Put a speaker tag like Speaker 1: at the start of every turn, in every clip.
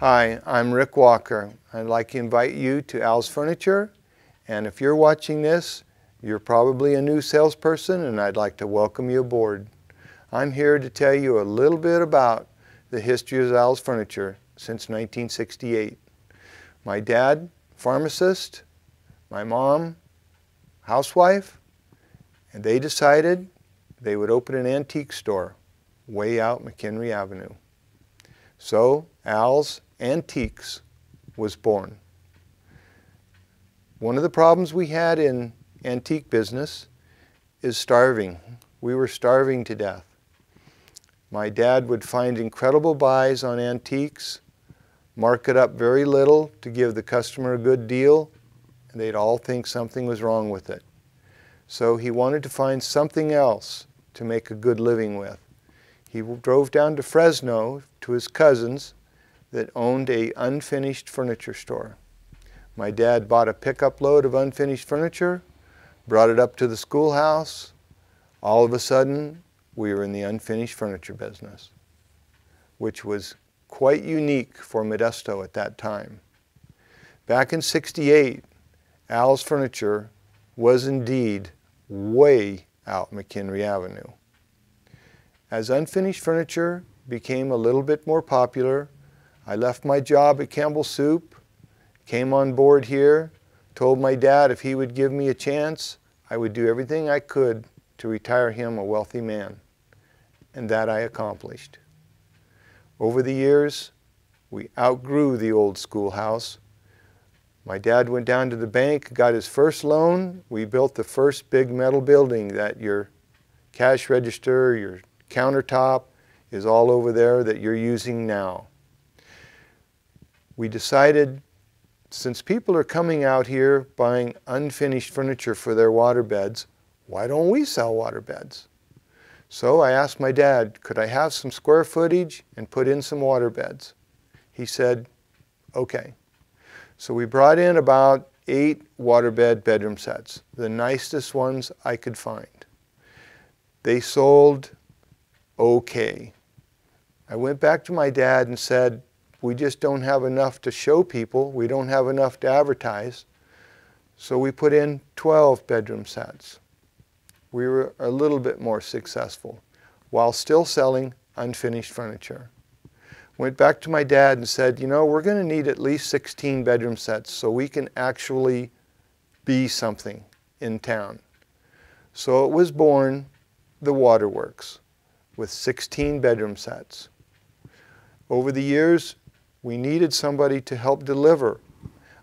Speaker 1: Hi, I'm Rick Walker. I'd like to invite you to ALs Furniture, and if you're watching this, you're probably a new salesperson and I'd like to welcome you aboard. I'm here to tell you a little bit about the history of ALs Furniture since 1968. My dad, pharmacist, my mom, housewife, and they decided they would open an antique store way out McHenry Avenue. So ALs Antiques was born. One of the problems we had in antique business is starving. We were starving to death. My dad would find incredible buys on antiques, mark it up very little to give the customer a good deal, and they'd all think something was wrong with it. So he wanted to find something else to make a good living with. He drove down to Fresno to his cousins that owned an unfinished furniture store. My dad bought a pickup load of unfinished furniture, brought it up to the schoolhouse. All of a sudden, we were in the unfinished furniture business, which was quite unique for Modesto at that time. Back in '68, ALs Furniture was indeed way out McHenry Avenue. As unfinished furniture became a little bit more popular, I left my job at Campbell Soup, came on board here, told my dad if he would give me a chance, I would do everything I could to retire him a wealthy man. And that I accomplished. Over the years, we outgrew the old schoolhouse. My dad went down to the bank, got his first loan. We built the first big metal building that your cash register, your countertop is all over there that you're using now. We decided, since people are coming out here buying unfinished furniture for their waterbeds, why don't we sell waterbeds? So I asked my dad, could I have some square footage and put in some waterbeds? He said, okay. So we brought in about 8 waterbed bedroom sets, the nicest ones I could find. They sold okay. I went back to my dad and said, we just don't have enough to show people. We don't have enough to advertise. So we put in 12 bedroom sets. We were a little bit more successful while still selling unfinished furniture. Went back to my dad and said, you know, we're going to need at least 16 bedroom sets so we can actually be something in town. So it was born the Waterworks with 16 bedroom sets. Over the years, we needed somebody to help deliver.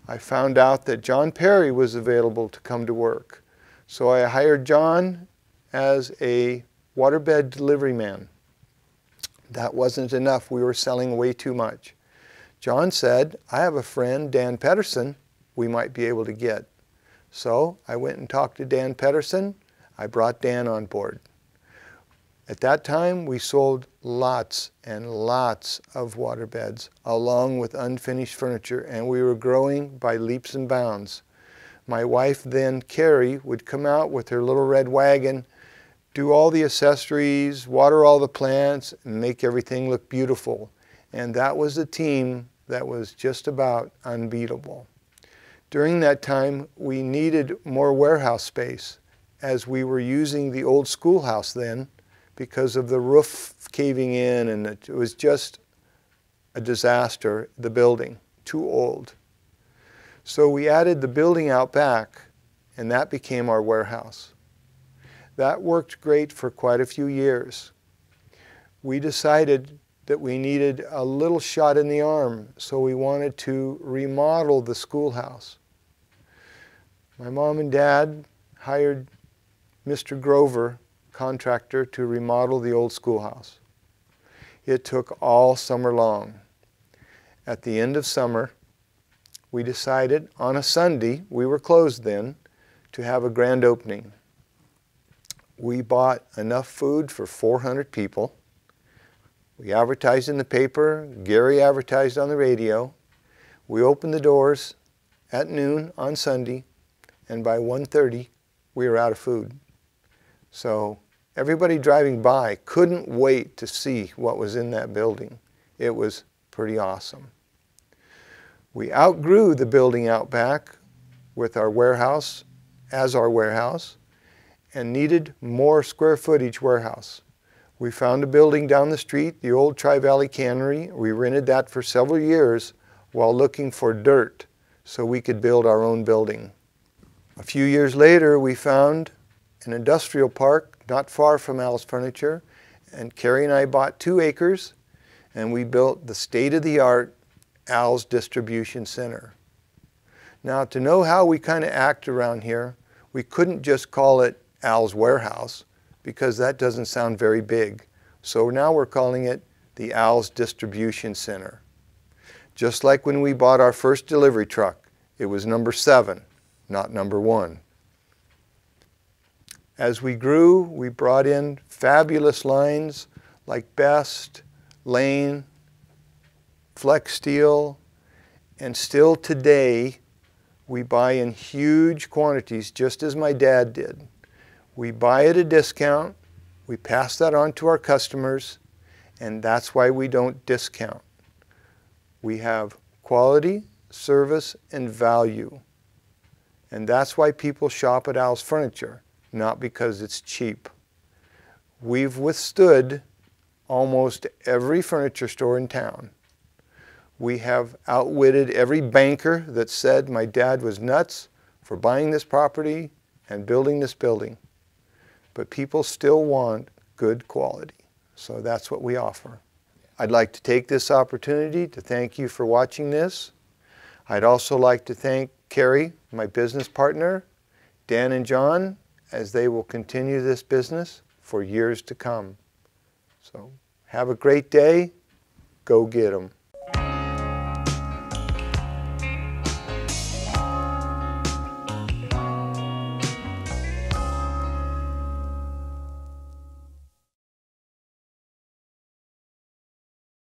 Speaker 1: I found out that John Perry was available to come to work. So I hired John as a waterbed delivery man. That wasn't enough. We were selling way too much. John said, I have a friend, Dan Pedersen, we might be able to get. So I went and talked to Dan Pedersen. I brought Dan on board. At that time, we sold lots and lots of waterbeds along with unfinished furniture, and we were growing by leaps and bounds. My wife then, Carrie, would come out with her little red wagon, do all the accessories, water all the plants, and make everything look beautiful. And that was a team that was just about unbeatable. During that time, we needed more warehouse space as we were using the old schoolhouse then because of the roof caving in, and it was just a disaster, the building, too old. So we added the building out back, and that became our warehouse. That worked great for quite a few years. We decided that we needed a little shot in the arm, so we wanted to remodel the schoolhouse. My mom and dad hired Mr. Grover, contractor, to remodel the old schoolhouse. It took all summer long. At the end of summer, we decided on a Sunday, we were closed then, to have a grand opening. We bought enough food for 400 people. We advertised in the paper, Gary advertised on the radio. We opened the doors at noon on Sunday, and by 1:30 we were out of food. So everybody driving by couldn't wait to see what was in that building. It was pretty awesome. We outgrew the building out back with our warehouse as our warehouse and needed more square footage warehouse. We found a building down the street, the old Tri-Valley Cannery. We rented that for several years while looking for dirt so we could build our own building. A few years later, we found an industrial park not far from ALs Furniture, and Carrie and I bought 2 acres and we built the state-of-the-art ALs Distribution Center. Now, to know how we kind of act around here, we couldn't just call it ALs Warehouse because that doesn't sound very big. So now we're calling it the ALs Distribution Center. Just like when we bought our first delivery truck, it was number 7, not number 1. As we grew, we brought in fabulous lines like Best, Lane, Flex Steel, and still today we buy in huge quantities, just as my dad did. We buy at a discount, we pass that on to our customers, and that's why we don't discount. We have quality, service, and value. And that's why people shop at ALs Furniture, not because it's cheap. We've withstood almost every furniture store in town. We have outwitted every banker that said my dad was nuts for buying this property and building this building. But people still want good quality. So that's what we offer. I'd like to take this opportunity to thank you for watching this. I'd also like to thank Carrie, my business partner, Dan and John, as they will continue this business for years to come. So have a great day. Go get 'em.